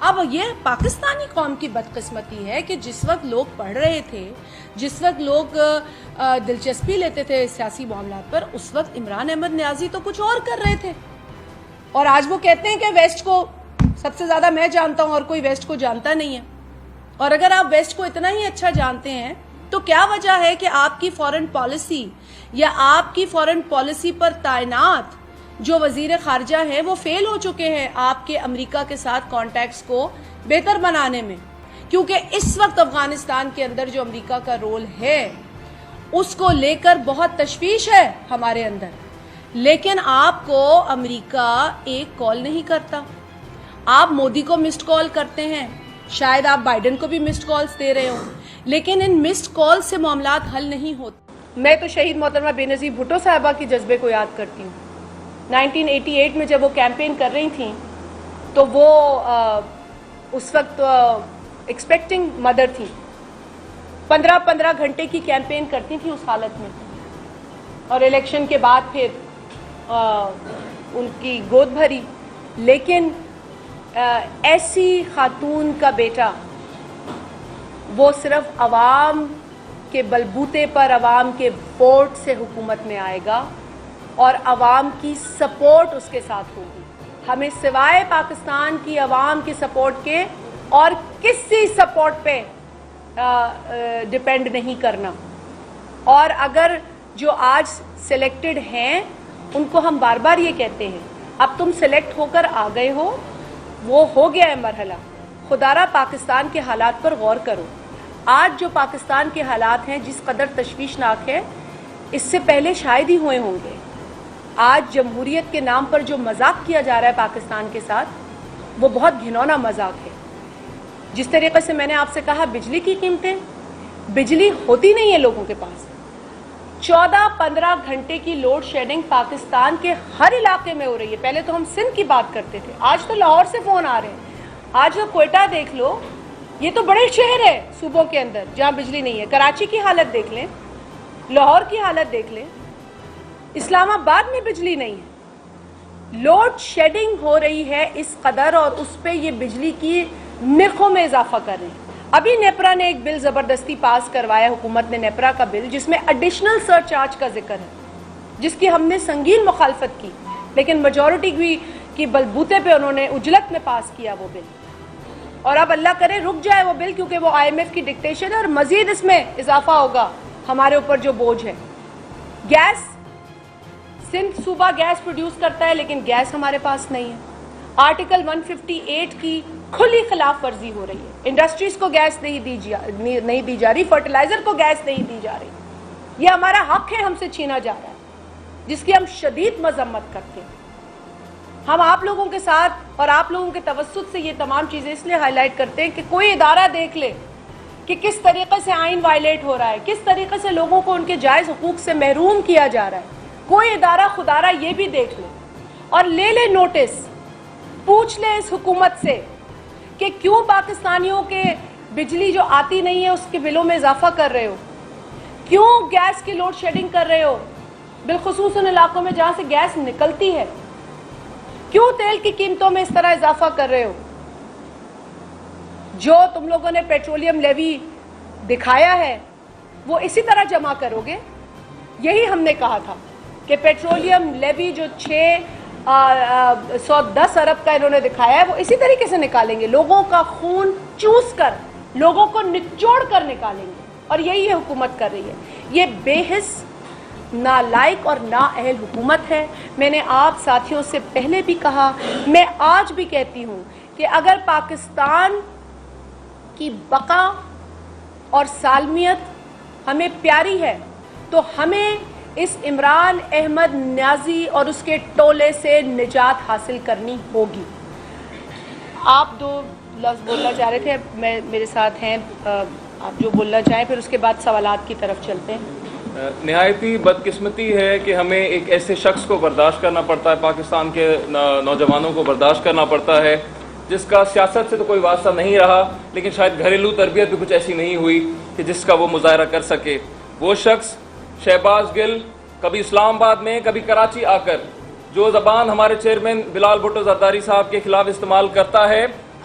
اب یہ پاکستانی قوم کی بدقسمتی ہے کہ جس وقت لوگ پڑھ رہے تھے، جس وقت لوگ دلچسپی لیتے تھے سیاسی معاملات پر، اس وقت عمران احمد نیازی تو کچھ اور کر رہے تھے، اور آج وہ کہتے ہیں کہ ویسٹ کو سب سے زیادہ میں جانتا ہوں اور کوئی ویسٹ کو جانتا نہیں ہے۔ اور اگر آپ ویسٹ کو اتنا ہی اچھا جانتے ہیں تو کیا وجہ ہے کہ آپ کی فورن پالیسی یا آپ کی فورن پالیسی پر تعینات جو وزیر خارجہ ہیں وہ فیل ہو چکے ہیں آپ کے امریکہ کے ساتھ کانٹیکٹس کو بہتر بنانے میں، کیونکہ اس وقت افغانستان کے اندر جو امریکہ کا رول ہے اس کو لے کر بہت تشویش ہے ہمارے اندر، لیکن آپ کو امریکہ ایک کال نہیں کرتا۔ آپ مودی کو مسڈ کال کرتے ہیں، شاید آپ بائیڈن کو بھی مسڈ کالز دے رہے ہوں، لیکن ان مسڈ کال سے معاملات حل نہیں ہوتے۔ میں تو شہید محترمہ بے نظیر بھٹو صاحبہ کی جذبے کو یاد کرتی ہوں۔ 1988 میں جب وہ کیمپین کر رہی تھیں تو وہ اس وقت ایکسپیکٹنگ مدر تھی، 15 گھنٹے کی کیمپین کرتی تھی اس حالت میں، اور الیکشن کے بعد پھر ان کی گود بھری، لیکن ایسی خاتون کا بیٹا وہ صرف عوام کے بلبوتے پر، عوام کے ووٹ سے حکومت میں آئے گا اور عوام کی سپورٹ اس کے ساتھ ہوگی۔ ہمیں سوائے پاکستان کی عوام کی سپورٹ کے اور کسی سپورٹ پہ ڈیپینڈ نہیں کرنا۔ اور اگر جو آج سلیکٹڈ ہیں ان کو ہم بار بار یہ کہتے ہیں اب تم سلیکٹ ہو کر آ گئے ہو، وہ ہو گیا ہے مرحلہ، خدا را پاکستان کے حالات پر غور کرو۔ آج جو پاکستان کے حالات ہیں جس قدر تشویشناک ہے، اس سے پہلے شاید ہی ہوئے ہوں گے۔ آج جمہوریت کے نام پر جو مذاق کیا جا رہا ہے پاکستان کے ساتھ، وہ بہت گھنونا مذاق ہے۔ جس طریقے سے میں نے آپ سے کہا بجلی کی قیمتیں، بجلی ہوتی نہیں ہے لوگوں کے پاس، 14-15 گھنٹے کی لوڈ شیڈنگ پاکستان کے ہر علاقے میں ہو رہی ہے۔ پہلے تو ہم سندھ کی بات کرتے تھے، آج تو لاہور سے فون آ رہے ہیں، آج تو کوئٹہ دیکھ لو، یہ تو بڑے شہر ہیں صوبوں کے اندر جہاں بجلی نہیں ہے۔ کراچی کی حالت دیکھ لیں، لاہور کی حالت دیکھ لیں، اسلام آباد میں بجلی نہیں ہے۔ لوڈ شیڈنگ ہو رہی ہے اس قدر، اور اس پہ یہ بجلی کی نرخوں میں اضافہ کر رہے ہیں۔ ابھی نیپرا نے ایک بل زبردستی پاس کروایا، حکومت نے نیپرا کا بل، جس میں ایڈیشنل سرچارج کا ذکر ہے، جس کی ہم نے سنگین مخالفت کی، لیکن میجورٹی کی بلبوتے پہ انہوں نے اجلت میں پاس کیا وہ بل، اور اب اللہ کرے رک جائے وہ بل، کیونکہ وہ IMF کی ڈکٹیشن ہے اور مزید اس میں اضافہ ہوگا ہمارے اوپر جو بوجھ ہے۔ گیس، سندھ صوبہ گیس پروڈیوس کرتا ہے لیکن گیس ہمارے پاس نہیں ہے۔ آرٹیکل 158 کی کھلی خلاف ورزی ہو رہی ہے، انڈسٹریز کو گیس نہیں دی جا رہی، فرٹیلائزر کو گیس نہیں دی جا رہی، یہ ہمارا حق ہے، ہم سے چھینا جا رہا ہے، جس کی ہم شدید مذمت کرتے ہیں۔ ہم آپ لوگوں کے ساتھ اور آپ لوگوں کے توسط سے یہ تمام چیزیں اس لیے ہائی لائٹ کرتے ہیں کہ کوئی ادارہ دیکھ لے کہ کس طریقے سے آئین وائلیٹ ہو رہا ہے، کس طریقے سے لوگوں کو ان کے جائز حقوق سے محروم کیا جا رہا ہے، کوئی ادارہ خدارہ یہ بھی دیکھ لے اور لے لے نوٹس، پوچھ لے اس حکومت سے کہ کیوں پاکستانیوں کے بجلی جو آتی نہیں ہے اس کے بلوں میں اضافہ کر رہے ہو، کیوں گیس کی لوڈ شیڈنگ کر رہے ہو، بالخصوص ان علاقوں میں جہاں سے گیس نکلتی ہے، کیوں تیل کی قیمتوں میں اس طرح اضافہ کر رہے ہو۔ جو تم لوگوں نے پیٹرولیم لیوی دکھایا ہے وہ اسی طرح جمع کرو گے۔ یہی ہم نے کہا تھا کہ پیٹرولیم لیوی جو 610 ارب کا انہوں نے دکھایا ہے وہ اسی طریقے سے نکالیں گے، لوگوں کا خون چوس کر، لوگوں کو نچوڑ کر نکالیں گے، اور یہی یہ حکومت کر رہی ہے۔ یہ بے حس، نالائق اور نااہل حکومت ہے۔ میں نے آپ ساتھیوں سے پہلے بھی کہا، میں آج بھی کہتی ہوں کہ اگر پاکستان کی بقا اور سالمیت ہمیں پیاری ہے تو ہمیں اس عمران احمد نیازی اور اس کے ٹولے سے نجات حاصل کرنی ہوگی۔ آپ 2 لفظ بولنا چاہ رہے تھے، میرے ساتھ ہیں، آپ جو بولنا چاہیں، پھر اس کے بعد سوالات کی طرف چلتے ہیں۔ نہایتی بدقسمتی ہے کہ ہمیں ایک ایسے شخص کو برداشت کرنا پڑتا ہے، پاکستان کے نوجوانوں کو برداشت کرنا پڑتا ہے جس کا سیاست سے تو کوئی واسطہ نہیں رہا، لیکن شاید گھریلو تربیت بھی کچھ ایسی نہیں ہوئی کہ جس کا وہ مظاہرہ کر سکے۔ وہ شخص شہباز گل کبھی اسلام آباد میں کبھی کراچی آ کر جو زبان ہمارے چیئرمین بلال بھٹو زرداری صاحب کے خلاف استعمال کرتا ہے،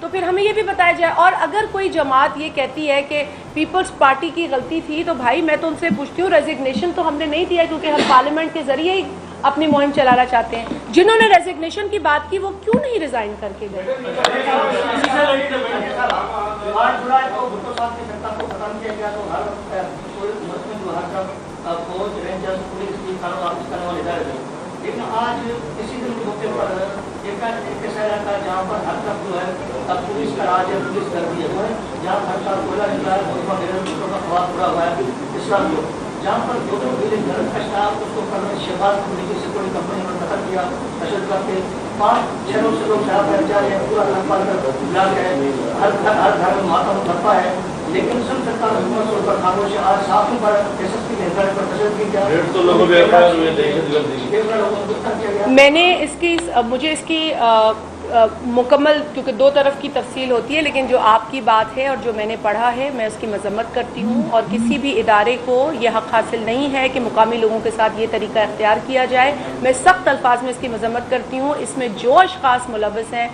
تو پھر ہمیں یہ بھی بتایا جائے. اور اگر کوئی جماعت یہ کہتی ہے کہ پیپلز پارٹی کی غلطی تھی تو بھائی میں تو ان سے پوچھتی ہوں ریزگنیشن تو ہم نے نہیں دیا کیونکہ ہم پارلیمنٹ کے ذریعے ہی اپنی مہم چلانا چاہتے ہیں. جنہوں نے ریزگنیشن کی بات کی وہ کیوں نہیں ریزائن کر کے گئے؟ لیکن آج کسی دن کے موقع پر ایک ایسا علاقہ جہاں پر ہر طرف جو ہے پولیس کا راج ہے, پولیس کر دی ہے, جہاں ہر سال کوئلہ نکلا ہے, محکمہ دوسروں کا خواب پورا ہوا ہے اسلام لوگ, جہاں پر دو بلڈنگ گھر کا اسٹاف اس کو شہباز کمیونٹی سے کوئی کمپنی میں دخل کیا اشد کرتے 5-6 روز سے لوگ شراب پہ جا رہے ہیں, پورا لمبا ملا ہے, ہر گھر میں ماتم دھپا ہے, لیکن سب سرکار حکومت طور پر خاموش ہے. آج صافوں پر ایس ایس پی کے گھر پر تشدد کی گیا. میں نے اس کی مجھے اس کی مکمل, کیونکہ دو طرف کی تفصیل ہوتی ہے, لیکن جو آپ کی بات ہے اور جو میں نے پڑھا ہے میں اس کی مذمت کرتی ہوں, اور کسی بھی ادارے کو یہ حق حاصل نہیں ہے کہ مقامی لوگوں کے ساتھ یہ طریقہ اختیار کیا جائے. میں سخت الفاظ میں اس کی مذمت کرتی ہوں. اس میں جو اشخاص ملوث ہیں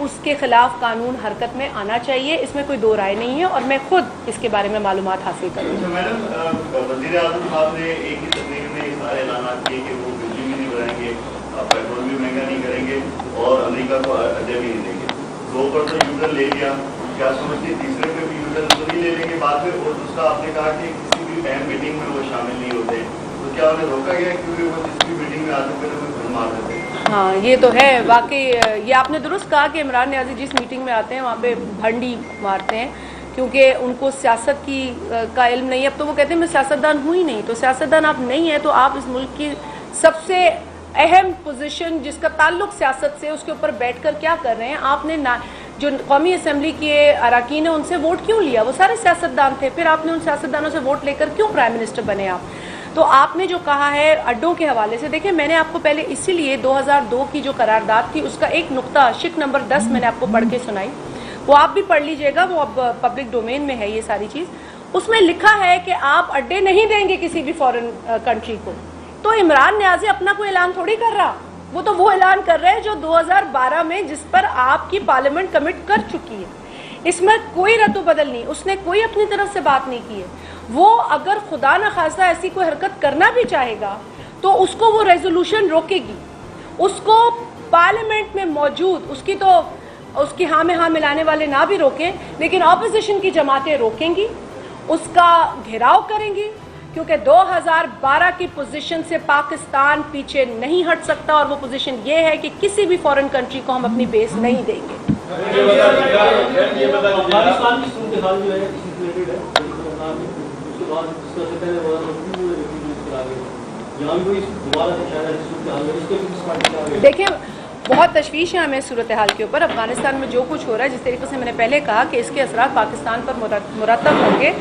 اس کے خلاف قانون حرکت میں آنا چاہیے, اس میں کوئی دو رائے نہیں ہے, اور میں خود اس کے بارے میں معلومات حاصل کروں گی. میڈم, وزیر اعظم صاحب نے ایک ہی تقریر میں یہ سارے اعلانات کیے کہ وہ بجلی بھی نہیں بڑھائیں گے, پیٹرول بھی مہنگا نہیں کریں گے, اور امریکہ کو اڈے بھی نہیں دیں گے. 2% یوٹر لے لیا, کیا سمجھتے تیسرے پہ بھی یوٹر تو نہیں لے لیں گے بعد میں؟ اور دوسرا آپ نے کہا کہ کسی بھی اہم میٹنگ میں وہ شامل نہیں ہوتے, تو کیا انہیں روکا گیا کیونکہ وہ جس بھی میٹنگ میں آتے پہلے وہ گھر مار دیتے؟ ہاں, یہ تو ہے واقعی. یہ آپ نے درست کہا کہ عمران نیازی جس میٹنگ میں آتے ہیں وہاں پہ بھنڈی مارتے ہیں, کیونکہ ان کو سیاست کی کا علم نہیں ہے. اب تو وہ کہتے ہیں میں سیاستدان ہوں ہی نہیں, تو سیاستدان آپ نہیں ہیں تو آپ اس ملک کی سب سے اہم پوزیشن جس کا تعلق سیاست سے, اس کے اوپر بیٹھ کر کیا کر رہے ہیں؟ آپ نے جو قومی اسمبلی کے اراکین ہیں ان سے ووٹ کیوں لیا؟ وہ سارے سیاستدان تھے. پھر آپ نے ان سیاستدانوں سے ووٹ لے کر کیوں پرائم منسٹر بنے آپ؟ تو آپ نے جو کہا ہے اڈوں کے حوالے سے, دیکھیں میں نے آپ کو پہلے اسی لیے 2002 کی جو قرارداد تھی اس کا ایک نقطہ شک نمبر 10 میں نے آپ کو پڑھ کے سنائی, وہ آپ بھی پڑھ لیجئے گا, وہ اب پبلک ڈومین میں ہے یہ ساری چیز. اس میں لکھا ہے کہ آپ اڈے نہیں دیں گے کسی بھی فورن کنٹری کو. تو عمران نیازی اپنا کوئی اعلان تھوڑی کر رہا, وہ تو وہ اعلان کر رہے ہیں جو 2012 میں جس پر آپ کی پارلیمنٹ کمٹ کر چکی ہے. اس میں کوئی رد و بدل نہیں, اس نے کوئی اپنی طرف سے بات نہیں کی ہے. وہ اگر خدا نخواستہ ایسی کوئی حرکت کرنا بھی چاہے گا تو اس کو وہ ریزولوشن روکے گی, اس کو پارلیمنٹ میں موجود اس کی ہاں میں ہاں ملانے والے نہ بھی روکیں, لیکن اپوزیشن کی جماعتیں روکیں گی, اس کا گھیراؤ کریں گی, کیونکہ 2012 کی پوزیشن سے پاکستان پیچھے نہیں ہٹ سکتا, اور وہ پوزیشن یہ ہے کہ کسی بھی فورن کنٹری کو ہم اپنی بیس نہیں دیں گے. افغانستان کی صورتحال جو ہے اسی ریلیٹڈ ہے, اس کے بعد اس سے پہلے یہاں بھی کوئی دوبارہ صورتحال ہے. دیکھیں بہت تشویش ہے ہمیں صورتحال کے اوپر. افغانستان میں جو کچھ ہو رہا ہے, جس طریقے سے میں نے پہلے کہا کہ اس کے اثرات پاکستان پر مرتب ہوں گے.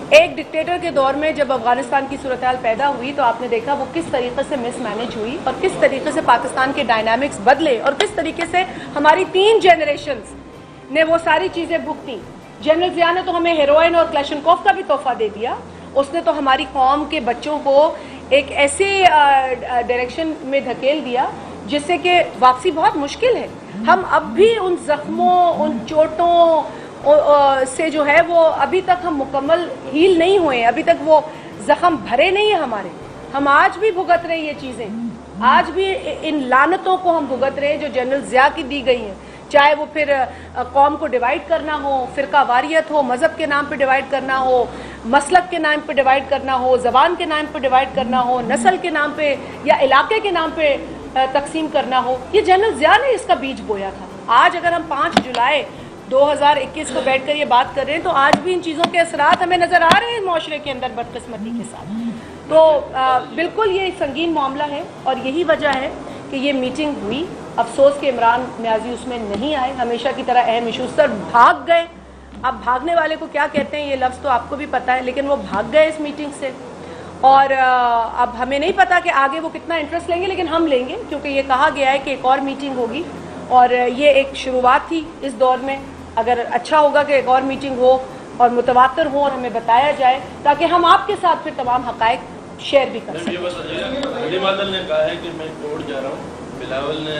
ایک ڈکٹیٹر کے دور میں جب افغانستان کی صورتحال پیدا ہوئی تو آپ نے دیکھا وہ کس طریقے سے مس مینج ہوئی, اور کس طریقے سے پاکستان کے ڈائنامکس بدلے, اور کس طریقے سے ہماری 3 جنریشنز نے وہ ساری چیزیں بھگتیں. جنرل ضیاء نے تو ہمیں ہیروئن اور کلیشنکوف کا بھی تحفہ دے دیا. اس نے تو ہماری قوم کے بچوں کو ایک ایسے ڈائریکشن میں دھکیل دیا جس سے کہ واپسی بہت مشکل ہے. ہم اب بھی ان زخموں, ان چوٹوں سے جو ہے وہ ابھی تک ہم مکمل ہیل نہیں ہوئے ہیں, ابھی تک وہ زخم بھرے نہیں ہیں ہمارے. ہم آج بھی بھگت رہے یہ چیزیں, آج بھی ان لعنتوں کو ہم بھگت رہے ہیں جو جنرل ضیاء کی دی گئی ہیں, چاہے وہ پھر قوم کو ڈیوائیڈ کرنا ہو, فرقہ واریت ہو, مذہب کے نام پہ ڈیوائیڈ کرنا ہو, مسلک کے نام پہ ڈیوائیڈ کرنا ہو, زبان کے نام پہ ڈیوائیڈ کرنا ہو, نسل کے نام پہ یا علاقے کے نام پہ تقسیم کرنا ہو. یہ جنرل ضیاء نے اس کا بیج بویا تھا. آج اگر ہم 5 جولائی 2021 کو بیٹھ کر یہ بات کر رہے ہیں تو آج بھی ان چیزوں کے اثرات ہمیں نظر آ رہے ہیں معاشرے کے اندر بدقسمتی کے ساتھ. تو بالکل یہ سنگین معاملہ ہے, اور یہی وجہ ہے کہ یہ میٹنگ ہوئی. افسوس کہ عمران نیازی اس میں نہیں آئے, ہمیشہ کی طرح اہم ایشوز پر بھاگ گئے. اب بھاگنے والے کو کیا کہتے ہیں یہ لفظ تو آپ کو بھی پتہ ہے, لیکن وہ بھاگ گئے اس میٹنگ سے. اور اب ہمیں نہیں پتا کہ آگے وہ کتنا انٹرسٹ لیں گے, لیکن ہم لیں گے, کیونکہ یہ کہا گیا ہے کہ ایک اور میٹنگ ہوگی, اور یہ ایک شروعات تھی اس دور میں. اگر اچھا ہوگا کہ ایک اور میٹنگ ہو اور متواتر ہو اور ہمیں بتایا جائے, تاکہ ہم آپ کے ساتھ پھر تمام حقائق شیئر بھی کر سکیں. علی بادل نے کہا ہے کہ میں کورٹ جا رہا ہوں, بلاول نے